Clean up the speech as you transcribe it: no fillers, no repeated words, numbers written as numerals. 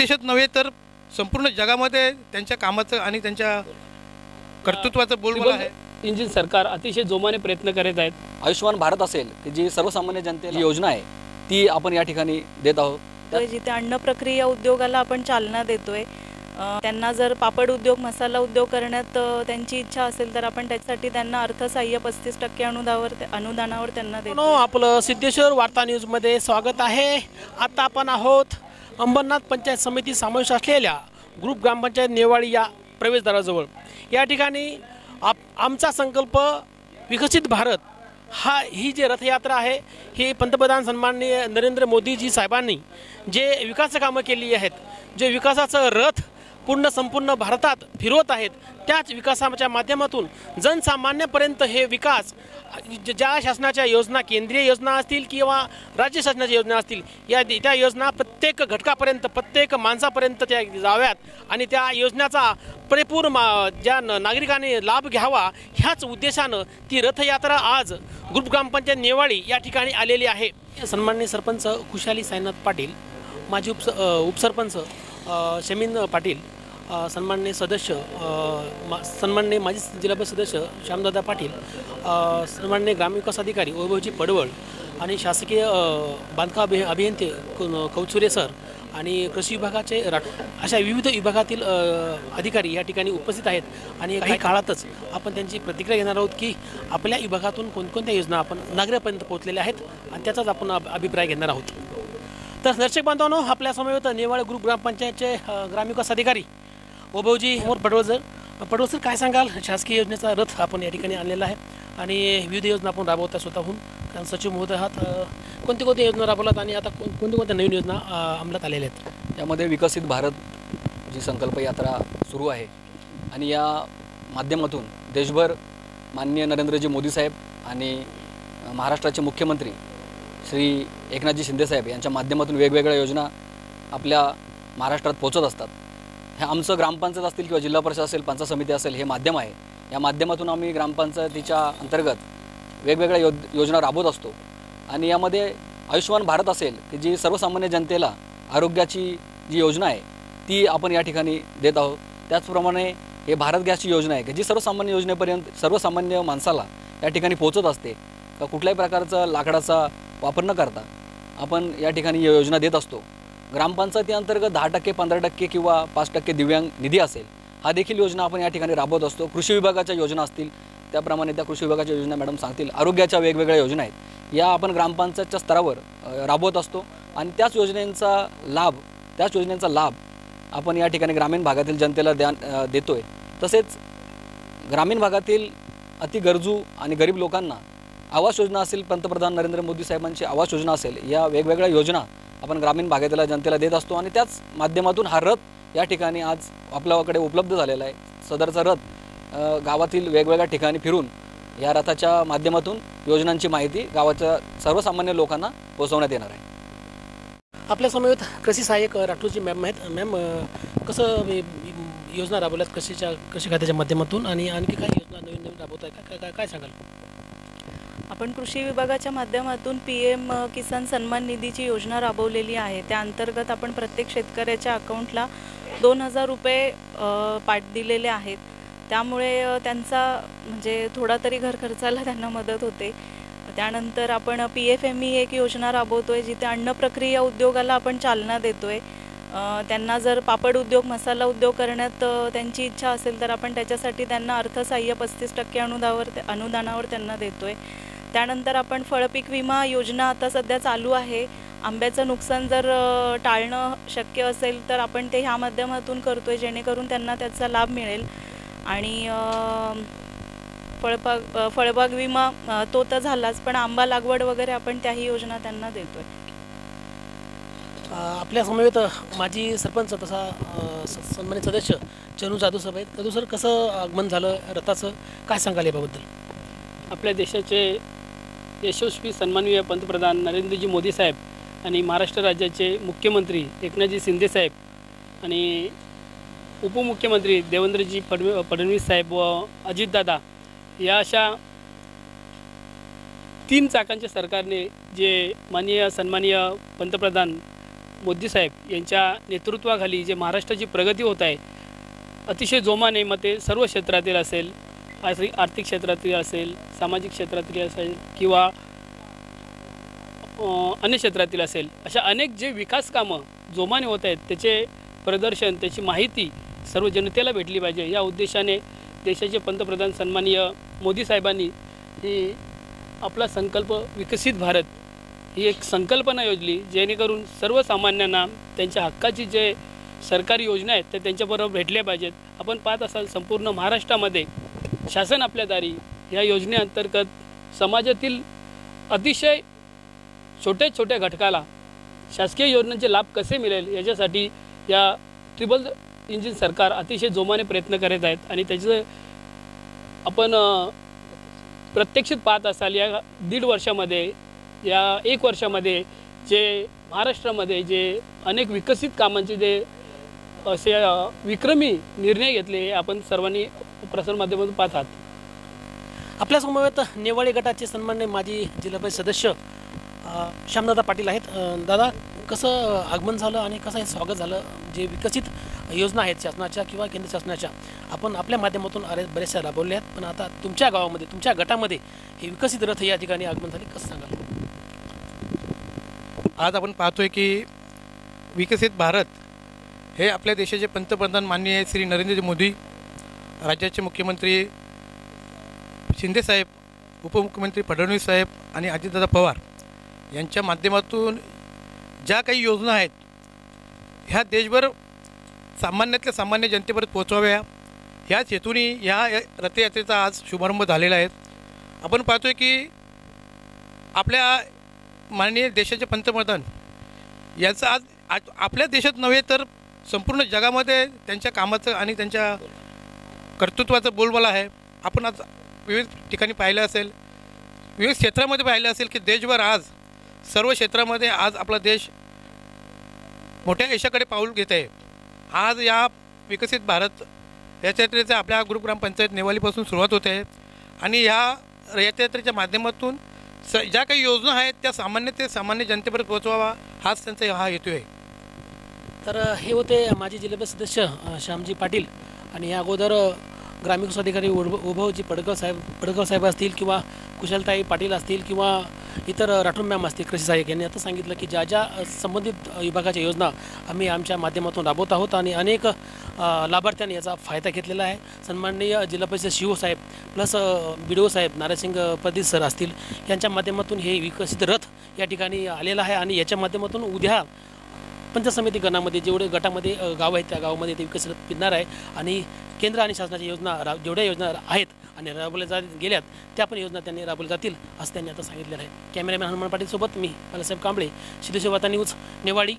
देशात नव्हे तर संपूर्ण जगामध्ये त्यांच्या कामाचं आणि त्यांच्या कर्तृत्वाचं बोलबाला आहे। इंजिन सरकार अतिशय जोमाने प्रयत्न करत आहेत। आयुष्मान भारत असेल की जी सर्वसामान्य जनतेला योजना आहे ती आपण या ठिकाणी देत आहोत। जिथे अन्न प्रक्रिया उद्योगाला आपण चालना देतोय, त्यांना जर पापड उद्योग मसाला उद्योग करण्यात त्यांची इच्छा असेल तर आपण त्यासाठी त्यांना अर्थसहाय्य 35% अनुदानावर त्यांना देतो। आपलं सिद्धेश्वर वार्ता न्यूज मध्ये स्वागत आहे। आता आपण आहोत अंबरनाथ पंचायत समिती समावेश असलेल्या ग्रुप ग्रामपंचायत नेवाळी या प्रवेशद्वाराजवळ। या ठिकाणी आमचा संकल्प विकसित भारत ही जी रथयात्रा आहे ही पंतप्रधान सन्माननीय नरेंद्र मोदीजी साहेबांनी जे विकास कामं केली आहेत, जे विकासाचं रथ संपूर्ण भारतात फिरवत आहेत, त्याच विकासाच्या माध्यमातून जनसामान्यापर्यंत हे विकास ज्या शासनाच्या योजना, केंद्रीय योजना असतील किंवा राज्य शासनाच्या योजना असतील, त्या योजना प्रत्येक घटकापर्यंत प्रत्येक माणसापर्यंत त्या जाव्यात आणि त्या योजनेचा परिपूर्ण ज्या नागरिकांनी लाभ घ्यावा ह्याच उद्देशानं ती रथयात्रा आज ग्रुप ग्रामपंचायत नेवाळी या ठिकाणी आलेली आहे। सन्माननीय सरपंच खुशाली साईनाथ पाटील, माजी उपसरपंच शमीन पाटील, सन्माननीय सदस्य सन्माननीय माजी जिल्हा परिषद सदस्य श्यामदादा पाटील, सन्माननीय ग्रामविकास अधिकारी वैभवजी पडवळ आणि शासकीय बांधकाम अभियंते कौचुरे सर आणि कृषी विभागाचे अशा विविध विभागातील अधिकारी या ठिकाणी उपस्थित आहेत। आणि काही काळातच आपण त्यांची प्रतिक्रिया घेणार आहोत की आपल्या विभागातून कोणकोणत्या योजना आपण नागरिकांपर्यंत पोहोचलेल्या आहेत आणि त्याचाच आपण अभिप्राय घेणार आहोत। तर दर्शक बांधवांनो, आपल्या समवेत नेवाळी ग्रुप ग्रामपंचायतचे ग्रामविकास अधिकारी वैभवजी पडवळ सर, काय सांगाल? शासकीय योजनेचा रथ आपण या ठिकाणी आणलेला आहे आणि विविध योजना आपण राबवता स्वतःहून, कारण सचिव महोदय आहात, कोणत्या योजना राबवलात आणि आता कोणत्या नवीन योजना अंमलात आलेल्या आहेत? यामध्ये विकसित भारत जी संकल्प यात्रा सुरू आहे आणि या माध्यमातून देशभर माननीय नरेंद्रजी मोदी साहेब आणि महाराष्ट्राचे मुख्यमंत्री श्री एकनाथजी शिंदे साहेब यांच्या माध्यमातून वेगवेगळ्या योजना आपल्या महाराष्ट्रात पोहोचत असतात। हे आमचं ग्रामपंचायत असतील किंवा जिल्हा परिषद असेल, पंचायत समिती असेल, हे माध्यम आहे। या माध्यमातून आम्ही ग्रामपंचायतीच्या अंतर्गत वेगवेगळ्या योजना राबवत असतो आणि यामध्ये आयुष्मान भारत असेल की जी सर्वसामान्य जनतेला आरोग्याची जी योजना आहे ती आपण या ठिकाणी देत आहोत। त्याचप्रमाणे हे भारत गॅसची योजना आहे की जी सर्वसामान्य योजनेपर्यंत सर्वसामान्य माणसाला या ठिकाणी पोहोचत असते। का कुठल्याही प्रकारचा लाकडाचा वापर न करता आपण या ठिकाणी योजना देत असतो। ग्रामपंचायतीअंतर्गत 10%, 15% किंवा 5% दिव्यांग निधी असेल, हा देखील योजना आपण या ठिकाणी राबवत असतो। कृषी विभागाच्या योजना असतील त्याप्रमाणे त्या कृषी विभागाच्या योजना मॅडम सांगतील, आरोग्याच्या वेगवेगळ्या योजना आहेत, या आपण ग्रामपंचायतच्या स्तरावर राबवत असतो आणि त्याच योजनेचा लाभ आपण या ठिकाणी ग्रामीण भागातील जनतेला देतोय। तसेच ग्रामीण भागातील अति गरजू आणि गरीब लोकांना आवास योजना असेल, पंतप्रधान नरेंद्र मोदी साहेबांची आवास योजना असेल, या वेगवेगळ्या योजना आपण ग्रामीण भागातील जनतेला देत असतो आणि त्याच माध्यमातून हा रथ या ठिकाणी आज आपल्याकडे उपलब्ध झालेला आहे। सदरचा रथ गावातील वेगवेगळ्या ठिकाणी फिरून या रथाच्या माध्यमातून योजनांची माहिती गावाच्या सर्वसामान्य लोकांना पोहोचवण्यात येणार आहे। आपल्या समवेत कृषी सहाय्यक राठोडजी मॅम आहेत। मॅम, कसं योजना राबवल्यात, कृषी खात्याच्या माध्यमातून आणि आणखी काही योजना नवीन राबवत आहे, काय सांगाल? आपण कृषी विभागाच्या माध्यमातून PM किसान सन्मान निधीची योजना राबवलेली आहे। त्या अंतर्गत आपण प्रत्येक शेतकऱ्याच्या अकाउंटला 2000 रुपये पाठ दिलेले आहेत। त्यामुळे त्यांचा म्हणजे थोडा तरी घर खर्चाला त्यांना मदत होते। त्यानंतर आपण PFME एक योजना राबवतोय, जिथे अन्न प्रक्रिया उद्योगाला आपण चालना देतोय। त्यांना जर पापड उद्योग मसाला उद्योग करण्यात त्यांची इच्छा असेल तर आपण त्याच्यासाठी त्यांना अर्थसहाय्य 35% अनुदानावर त्यांना देतोय। त्यानंतर आपण फळपीक विमा योजना आता सध्या चालू आहे। आंब्याचं नुकसान जर टाळणं शक्य असेल तर आपण ते ह्या माध्यमातून करतोय, जेणेकरून त्यांना त्याचा लाभ मिळेल। आणि फळबाग विमा तो तर झालाच, पण आंबा लागवड वगैरे आपण त्याही योजना त्यांना देतोय। आपल्या समवेत माजी सरपंच तसा सन्मानित सदस्य चनू जाधव साहेब आहेत। जाधव सर, कसं आगमन झालं रथाचं, काय सांगाल याबाबद्दल? आपल्या देशाचे यशस्वी सन्माननीय पंतप्रधान नरेंद्रजी मोदी साहेब आणि महाराष्ट्र राज्याचे मुख्यमंत्री एकनाथजी शिंदे साहेब आणि उपमुख्यमंत्री देवेंद्रजी फडणवीस साहेब व अजितदादा या अशा 3 चाकांच्या सरकारने जे माननीय सन्माननीय पंतप्रधान मोदी साहेब यांच्या नेतृत्वाखाली जे महाराष्ट्राची प्रगती होत आहे अतिशय जोमाने, मग ते सर्व क्षेत्रातील असेल, आर्थिक क्षेत्रातील असेल, सामाजिक क्षेत्रातील असेल किंवा अन्य क्षेत्रातील असेल, अशा अनेक जे विकास कामं जोमाने होत आहेत त्याचे प्रदर्शन, त्याची माहिती सर्व जनतेला भेटली पाहिजे या उद्देशाने देशाचे पंतप्रधान सन्माननीय मोदी साहेबांनी ही आपला संकल्प विकसित भारत ही एक संकल्पना योजली, जेणेकरून सर्वसामान्यांना त्यांच्या हक्काची जे सरकारी योजना आहेत त्या त्यांच्याबरोबर भेटल्या पाहिजेत. आपण पाहत असाल संपूर्ण महाराष्ट्रामध्ये शासन आपल्या दारी या योजनेअंतर्गत समाजातील अतिशय छोट्या छोट्या घटकाला शासकीय योजनांचे लाभ कसे मिळेल याच्यासाठी या ट्रिपल इंजिन सरकार अतिशय जोमाने प्रयत्न करत आहेत. आणि त्याचं आपण प्रत्यक्षित पाहत असाल या 1.5 वर्षामध्ये, या 1 वर्षामध्ये जे महाराष्ट्रामध्ये जे अनेक विकसित कामांचे जे असे विक्रमी निर्णय घेतले हे आपण सर्वांनी प्रसारमाध्यमातून पाहतात. आपल्या समवेत नेवाळी गटाचे सन्माननीय माजी जिल्हा परिषद सदस्य श्यामदादा पाटील आहेत. दादा, कसं आगमन झालं आणि कसं हे स्वागत झालं? जे विकसित योजना आहेत शासनाच्या किंवा केंद्र शासनाच्या आपण आपल्या माध्यमातून बऱ्याचशा राबवल्या आहेत, पण आता तुमच्या गावामध्ये, तुमच्या गटामध्ये हे विकसित रथ या ठिकाणी आगमन झाले, कसं सांगाल? आज आपण पाहतोय की विकसित भारत हे आपल्या देशाचे पंतप्रधान माननीय श्री नरेंद्र मोदी, राज्याचे मुख्यमंत्री शिंदेसाहेब, उपमुख्यमंत्री फडणवीस साहेब आणि अजितदादा पवार यांच्या माध्यमातून ज्या काही योजना आहेत ह्या देशभर सामान्यातल्या सामान्य जनतेपर्यंत पोहोचवाव्या ह्याच हेतूने ह्या रथयात्रेचा आज शुभारंभ झालेला आहे. आपण पाहतोय की आपल्या माननीय देशाचे पंतप्रधान यांचं आज आपल्या देशात नव्हे तर संपूर्ण जगामध्ये त्यांच्या कामाचं आणि त्यांच्या कर्तृत्वाचं बोलबाला आहे. आपण आज विविध ठिकाणी पाहिलं असेल, विविध क्षेत्रामध्ये पाहिलं असेल की देशभर आज सर्व क्षेत्रामध्ये आज आपला देश मोठ्या यशाकडे पाऊल घेत आहे. आज या विकसित भारत यात्रेचा आपल्या ग्रुप ग्रामपंचायत नेवालीपासून सुरुवात होते आहे आणि ह्या यात्रेच्या माध्यमातून ज्या काही योजना आहेत त्या सामान्य ते सामान्य जनतेपर्यंत पोहोचवावा हाच त्यांचा हा हेतू आहे. तर हे होते माजी जिल्हा परिषद सदस्य श्यामजी पाटील आणि या अगोदर ग्रामीण विकास अधिकारी उभवजी पडळकर साहेब असतील किंवा कुशलताई पाटील असतील किंवा इतर राठोड मॅम असतील कृषी सहाय्यक यांनी आता सांगितलं की ज्या संबंधित विभागाच्या योजना आम्ही आमच्या माध्यमातून राबवत आहोत आणि अनेक लाभार्थ्यांनी याचा फायदा घेतलेला आहे. सन्माननीय जिल्हा परिषद शिओ साहेब प्लस BDO साहेब नारायणसिंग पदीस सर असतील यांच्या माध्यमातून हे विकसित रथ या ठिकाणी आलेला आहे आणि याच्या माध्यमातून उद्या पंचायत समिती गणामध्ये जेवढे गटामध्ये गाव आहेत त्या गावामध्ये ते विकसित रथ फिरणार आहे आणि केंद्र आणि शासनाच्या योजना जेवढ्या योजना आहेत आणि राबवल्या गेल्यात त्या पण योजना त्यांनी राबवल्या जातील असं त्यांनी आता सांगितलेलं आहे. कॅमेरामॅन हनुमान पाटील सोबत मी बालासाहेब कांबळे, सिद्धेश्वर वार्ता न्यूज, नेवाळी.